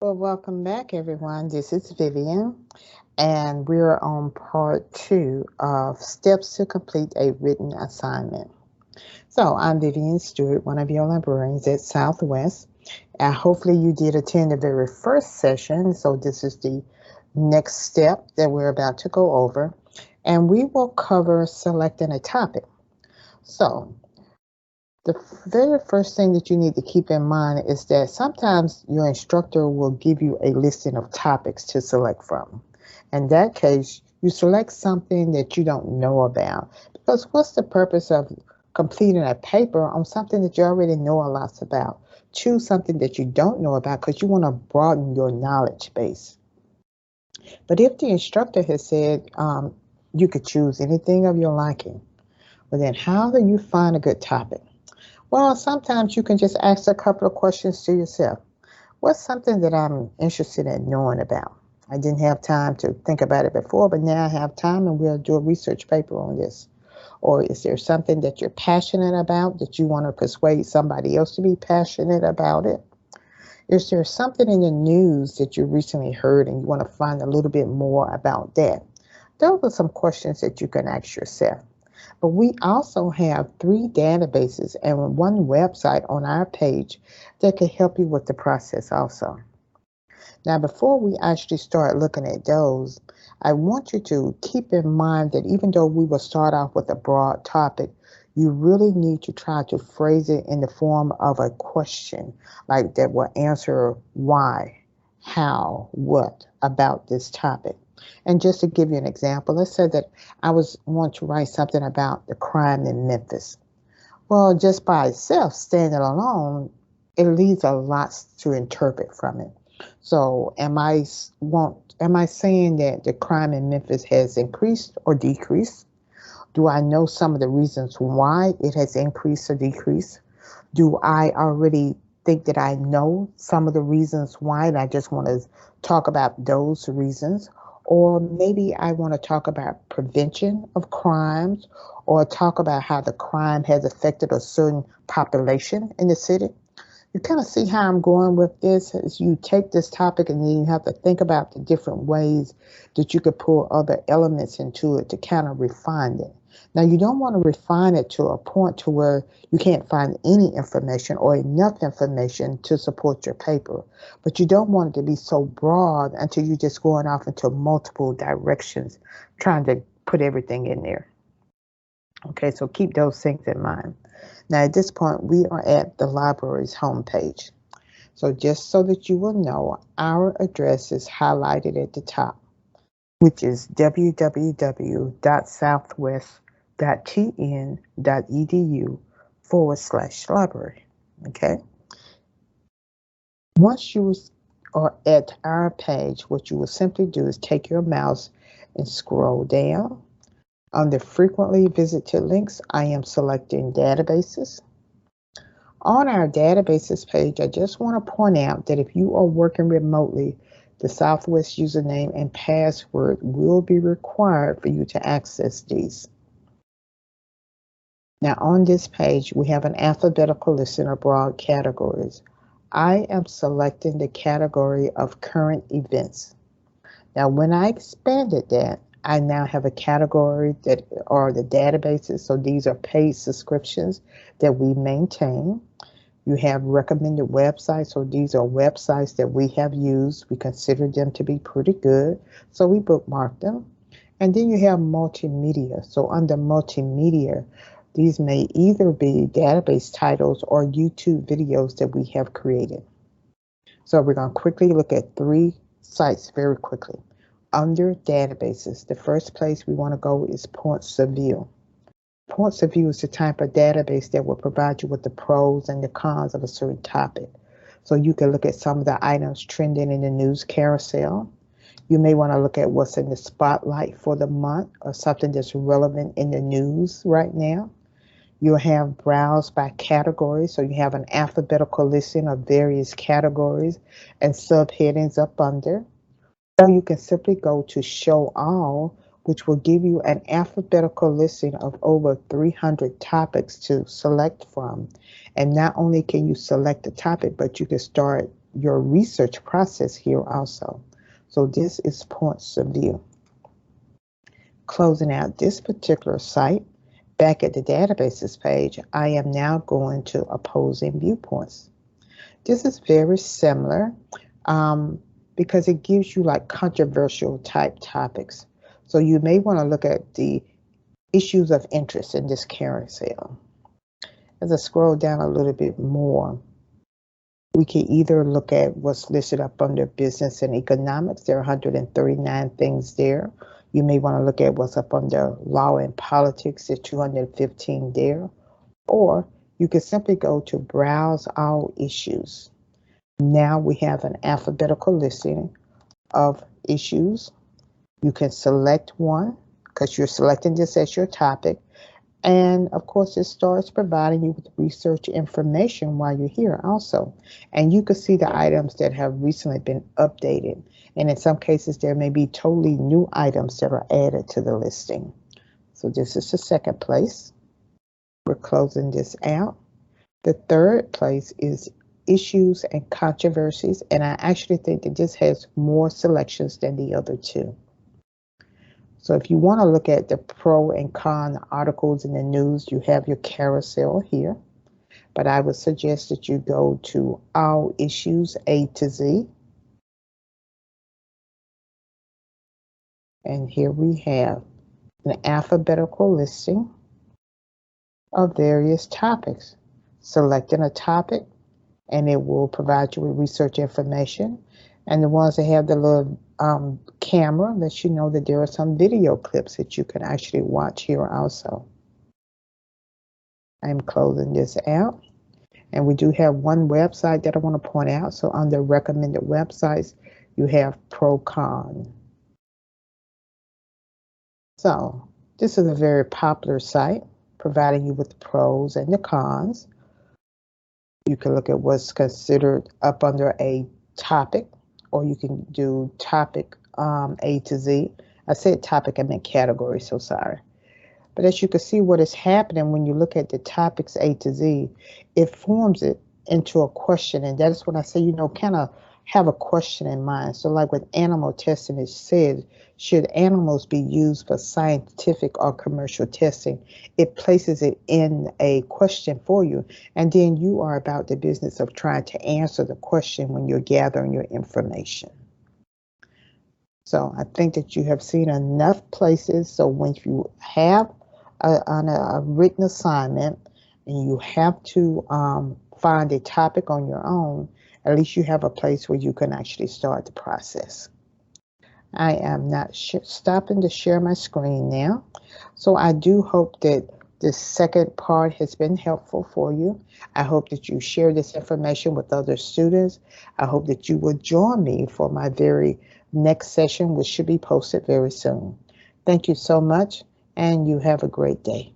Well, welcome back, everyone. This is Vivian, and we're on part two of steps to complete a written assignment. So, I'm Vivian Stewart, one of your librarians at Southwest. And hopefully, you did attend the very first session. So, this is the next step that we're about to go over, and we will cover selecting a topic. So, the very first thing that you need to keep in mind is that sometimes your instructor will give you a listing of topics to select from. In that case, you select something that you don't know about because what's the purpose of completing a paper on something that you already know a lot about? Choose something that you don't know about because you want to broaden your knowledge base. But if the instructor has said you could choose anything of your liking, well, then how do you find a good topic? Well, sometimes you can just ask a couple of questions to yourself. What's something that I'm interested in knowing about? I didn't have time to think about it before, but now I have time and we'll do a research paper on this. Or is there something that you're passionate about that you want to persuade somebody else to be passionate about it? Is there something in the news that you recently heard and you want to find a little bit more about that? Those are some questions that you can ask yourself. But we also have three databases and one website on our page that can help you with the process also. Now, before we actually start looking at those, I want you to keep in mind that even though we will start off with a broad topic, you really need to try to phrase it in the form of a question, like that will answer why, how, what about this topic. And just to give you an example, let's say that I was want to write something about the crime in Memphis. Well, just by itself, standing alone, it leaves a lot to interpret from it. So, am I saying that the crime in Memphis has increased or decreased? Do I know some of the reasons why it has increased or decreased? Do I already think that I know some of the reasons why and I just want to talk about those reasons? Or maybe I want to talk about prevention of crimes or talk about how the crime has affected a certain population in the city. You kind of see how I'm going with this as you take this topic and then you have to think about the different ways that you could pull other elements into it to kind of refine it. Now you don't want to refine it to a point to where you can't find any information or enough information to support your paper. But you don't want it to be so broad until you're just going off into multiple directions trying to put everything in there. Okay, so keep those things in mind. Now, at this point, we are at the library's homepage. So, just so that you will know, our address is highlighted at the top, which is www.southwest.tn.edu/library. Okay, once you are at our page, what you will simply do is take your mouse and scroll down. Under frequently visited links, I am selecting databases. On our databases page, I just want to point out that if you are working remotely, the Southwest username and password will be required for you to access these. Now on this page, we have an alphabetical listing of broad categories. I am selecting the category of current events. Now, when I expanded that, I now have a category that are the databases. So these are paid subscriptions that we maintain. You have recommended websites. So these are websites that we have used. We consider them to be pretty good. So we bookmark them. And then you have multimedia. So under multimedia, these may either be database titles or YouTube videos that we have created. So we're going to quickly look at three sites very quickly. Under databases, the first place we want to go is points of view. Points of view is the type of database that will provide you with the pros and the cons of a certain topic. So you can look at some of the items trending in the news carousel. You may want to look at what's in the spotlight for the month or something that's relevant in the news right now. You'll have browse by category, so you have an alphabetical listing of various categories and subheadings up under. Or you can simply go to Show All, which will give you an alphabetical listing of over 300 topics to select from. And not only can you select the topic, but you can start your research process here also. So this is points of view. Closing out this particular site, back at the databases page, I am now going to opposing viewpoints. This is very similar because it gives you like controversial type topics. So you may want to look at the issues of interest in this carousel. As I scroll down a little bit more, we can either look at what's listed up under business and economics. There are 139 things there. You may want to look at what's up under law and politics. There's 215 there. Or you can simply go to browse all issues. Now we have an alphabetical listing of issues. You can select one because you're selecting this as your topic. And of course, it starts providing you with research information while you're here also. And you can see the items that have recently been updated. And in some cases, there may be totally new items that are added to the listing. So this is the second place. We're closing this out. The third place is issues and controversies. And I actually think that this has more selections than the other two. So if you want to look at the pro and con articles in the news, you have your carousel here. But I would suggest that you go to all issues A to Z. And here we have an alphabetical listing of various topics. Selecting a topic and it will provide you with research information. And the ones that have the little camera lets you know that there are some video clips that you can actually watch here also. I'm closing this out. And we do have one website that I want to point out. So under recommended websites, you have ProCon. So this is a very popular site, providing you with the pros and the cons. You can look at what's considered up under a topic, or you can do topic A to Z. I said topic, I meant category, so sorry. But as you can see, what is happening when you look at the topics A to Z, it forms it into a question. And that's when I say, you know, kind of have a question in mind. So like with animal testing, it says, should animals be used for scientific or commercial testing? It places it in a question for you. And then you are about the business of trying to answer the question when you're gathering your information. So I think that you have seen enough places. So when you have a written assignment and you have to find a topic on your own, at least you have a place where you can actually start the process. I am not stopping to share my screen now. So I do hope that this second part has been helpful for you. I hope that you share this information with other students. I hope that you will join me for my very next session, which should be posted very soon. Thank you so much, and you have a great day.